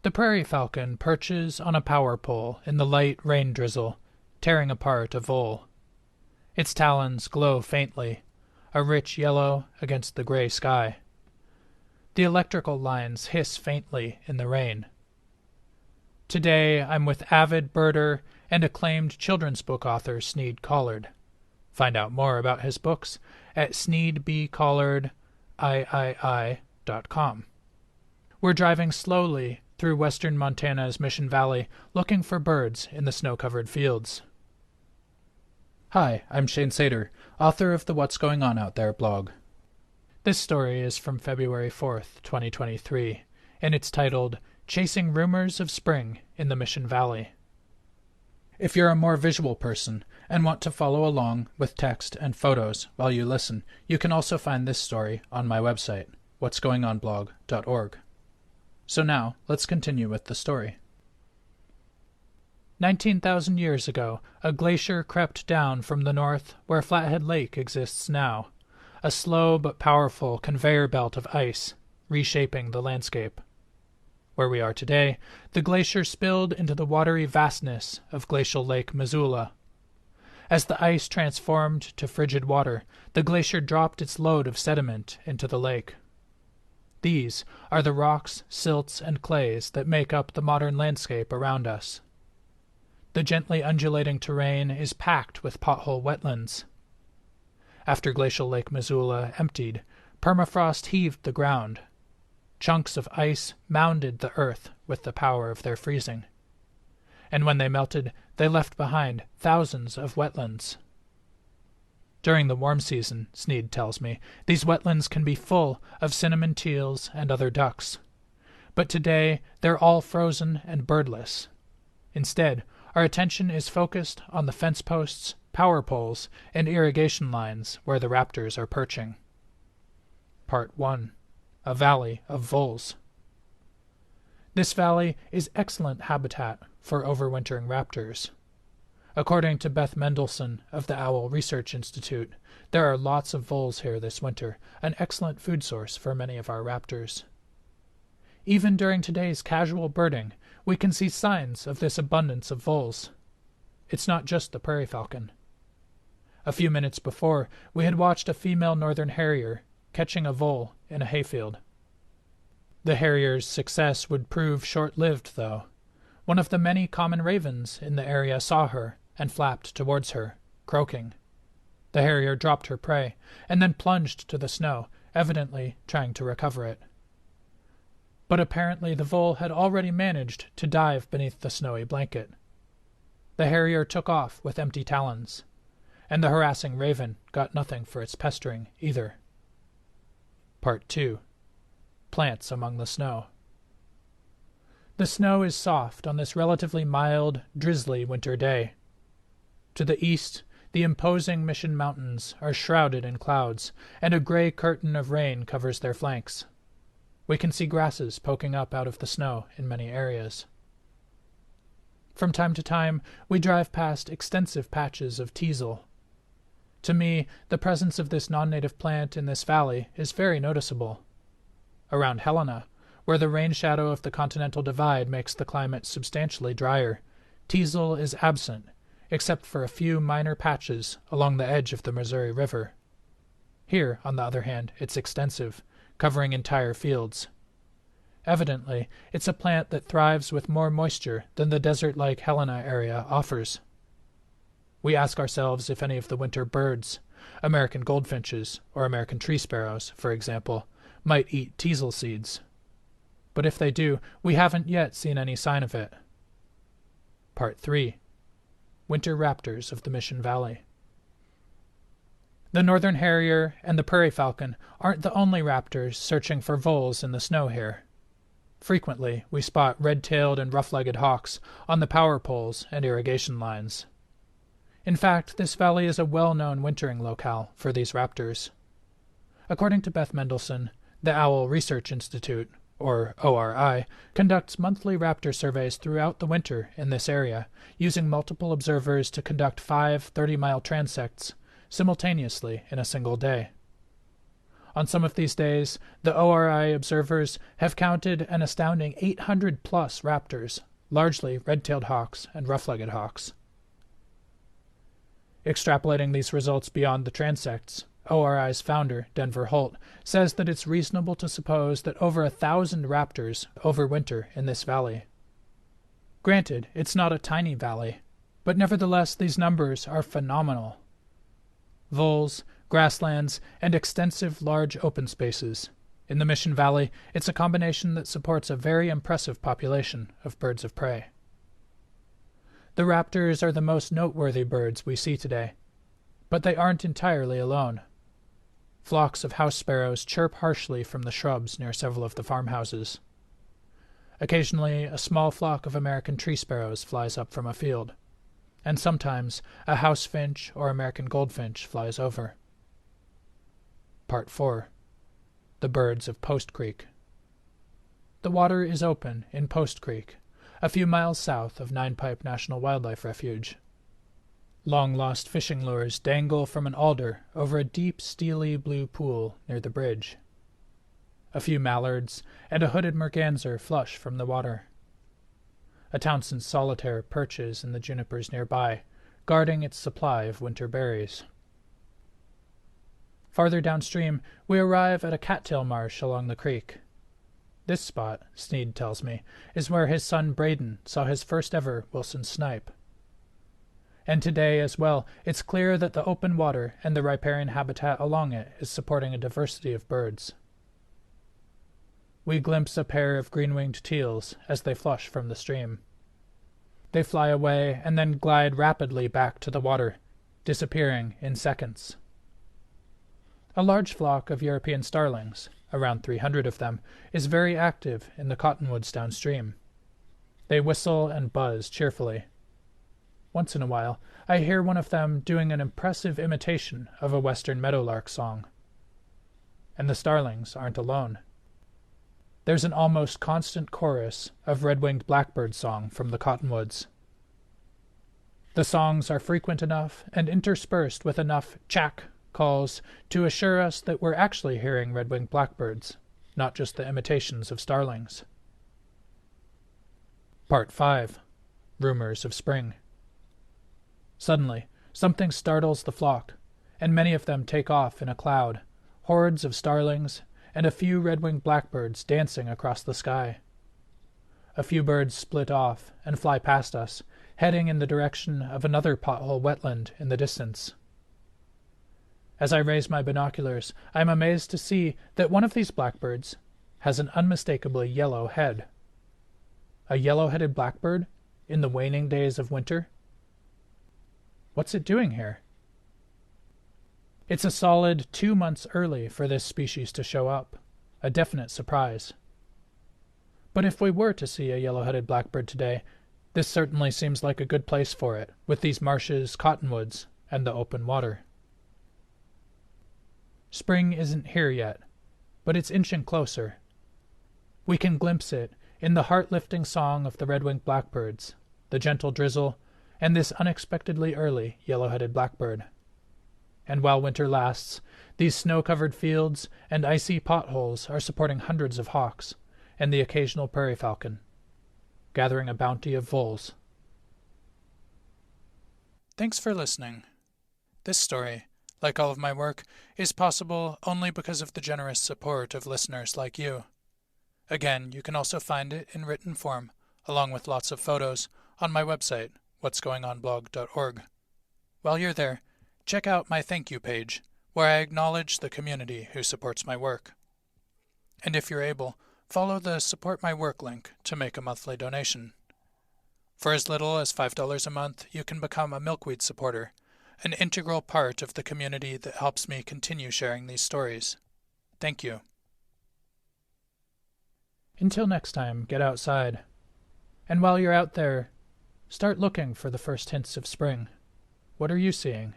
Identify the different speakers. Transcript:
Speaker 1: The prairie falcon perches on a power pole in the light rain drizzle, tearing apart a vole. Its talons glow faintly, a rich yellow against the gray sky. The electrical lines hiss faintly in the rain. Today I'm with avid birder and acclaimed children's book author Sneed Collard. Find out more about his books at sneedbcollardii.com. We're driving slowly through western Montana's Mission Valley, looking for birds in the snow-covered fields. Hi, I'm Shane Sater, author of the What's Going On Out There blog. This story is from February 4th, 2023, and it's titled, Chasing Rumors of Spring in the Mission Valley. If you're a more visual person and want to follow along with text and photos while you listen, you can also find this story on my website, what'sgoingonblog.org. So now, let's continue with the story. 19,000 years ago, a glacier crept down from the north where Flathead Lake exists now, a slow but powerful conveyor belt of ice, reshaping the landscape. Where we are today, the glacier spilled into the watery vastness of Glacial Lake Missoula. As the ice transformed to frigid water, the glacier dropped its load of sediment into the lake. These are the rocks, silts, and clays that make up the modern landscape around us. The gently undulating terrain is packed with pothole wetlands. After Glacial Lake Missoula emptied, permafrost heaved the ground. Chunks of ice mounded the earth with the power of their freezing. And when they melted, they left behind thousands of wetlands. During the warm season, Sneed tells me, these wetlands can be full of cinnamon teals and other ducks. But today, they're all frozen and birdless. Instead, our attention is focused on the fence posts, power poles, and irrigation lines where the raptors are perching. Part 1. A Valley of Voles. This valley is excellent habitat for overwintering raptors. According to Beth Mendelsohn of the Owl Research Institute, there are lots of voles here this winter, an excellent food source for many of our raptors. Even during today's casual birding, we can see signs of this abundance of voles. It's not just the prairie falcon. A few minutes before, we had watched a female northern harrier catching a vole in a hayfield. The harrier's success would prove short-lived, though. One of the many common ravens in the area saw her and flapped towards her, croaking. The harrier dropped her prey, and then plunged to the snow, evidently trying to recover it. But apparently the vole had already managed to dive beneath the snowy blanket. The harrier took off with empty talons, and the harassing raven got nothing for its pestering either. Part 2. Plants among the snow. The snow is soft on this relatively mild, drizzly winter day. To the east, the imposing Mission Mountains are shrouded in clouds, and a gray curtain of rain covers their flanks. We can see grasses poking up out of the snow in many areas. From time to time, we drive past extensive patches of teasel. To me, the presence of this non-native plant in this valley is very noticeable. Around Helena, where the rain shadow of the Continental Divide makes the climate substantially drier, teasel is absent, except for a few minor patches along the edge of the Missouri River. Here, on the other hand, it's extensive, covering entire fields. Evidently, it's a plant that thrives with more moisture than the desert-like Helena area offers. We ask ourselves if any of the winter birds, American goldfinches or American tree sparrows, for example, might eat teasel seeds. But if they do, we haven't yet seen any sign of it. Part 3. Winter raptors of the Mission Valley. The northern harrier and the prairie falcon aren't the only raptors searching for voles in the snow here. Frequently, we spot red-tailed and rough-legged hawks on the power poles and irrigation lines. In fact, this valley is a well-known wintering locale for these raptors. According to Beth Mendelsohn, the Owl Research Institute, or ORI, conducts monthly raptor surveys throughout the winter in this area, using multiple observers to conduct 5 30-mile transects simultaneously in a single day. On some of these days, the ORI observers have counted an astounding 800-plus raptors, largely red-tailed hawks and rough-legged hawks. Extrapolating these results beyond the transects, ORI's founder, Denver Holt, says that it's reasonable to suppose that over 1,000 raptors overwinter in this valley. Granted, it's not a tiny valley, but nevertheless these numbers are phenomenal. Voles, grasslands, and extensive large open spaces. In the Mission Valley, it's a combination that supports a very impressive population of birds of prey. The raptors are the most noteworthy birds we see today, but they aren't entirely alone. Flocks of house sparrows chirp harshly from the shrubs near several of the farmhouses. Occasionally, a small flock of American tree sparrows flies up from a field, and sometimes a house finch or American goldfinch flies over. Part 4. The Birds of Post Creek. The water is open in Post Creek, a few miles south of Nine Pipe National Wildlife Refuge. Long-lost fishing lures dangle from an alder over a deep, steely blue pool near the bridge. A few mallards and a hooded merganser flush from the water. A Townsend solitaire perches in the junipers nearby, guarding its supply of winter berries. Farther downstream, we arrive at a cattail marsh along the creek. This spot, Sneed tells me, is where his son Braden saw his first ever Wilson snipe. And today as well, it's clear that the open water and the riparian habitat along it is supporting a diversity of birds. We glimpse a pair of green-winged teals as they flush from the stream. They fly away and then glide rapidly back to the water, disappearing in seconds. A large flock of European starlings, around 300 of them, is very active in the cottonwoods downstream. They whistle and buzz cheerfully. Once in a while, I hear one of them doing an impressive imitation of a western meadowlark song. And the starlings aren't alone. There's an almost constant chorus of red-winged blackbird song from the cottonwoods. The songs are frequent enough and interspersed with enough chack calls to assure us that we're actually hearing red-winged blackbirds, not just the imitations of starlings. Part 5. Rumors of Spring. Suddenly, something startles the flock, and many of them take off in a cloud, hordes of starlings, and a few red-winged blackbirds dancing across the sky. A few birds split off and fly past us, heading in the direction of another pothole wetland in the distance. As I raise my binoculars, I am amazed to see that one of these blackbirds has an unmistakably yellow head. A yellow-headed blackbird in the waning days of winter? What's it doing here? It's a solid 2 months early for this species to show up, a definite surprise. But if we were to see a yellow-headed blackbird today, this certainly seems like a good place for it, with these marshes, cottonwoods, and the open water. Spring isn't here yet, but it's inching closer. We can glimpse it in the heart-lifting song of the red-winged blackbirds, the gentle drizzle, and this unexpectedly early yellow-headed blackbird. And while winter lasts, these snow-covered fields and icy potholes are supporting hundreds of hawks and the occasional prairie falcon, gathering a bounty of voles. Thanks for listening. This story, like all of my work, is possible only because of the generous support of listeners like you. Again, you can also find it in written form, along with lots of photos, on my website, whatsgoingonblog.org. While you're there, check out my thank you page, where I acknowledge the community who supports my work. And if you're able, follow the Support My Work link to make a monthly donation. For as little as $5 a month, you can become a milkweed supporter, an integral part of the community that helps me continue sharing these stories. Thank you. Until next time, get outside. And while you're out there, start looking for the first hints of spring. What are you seeing?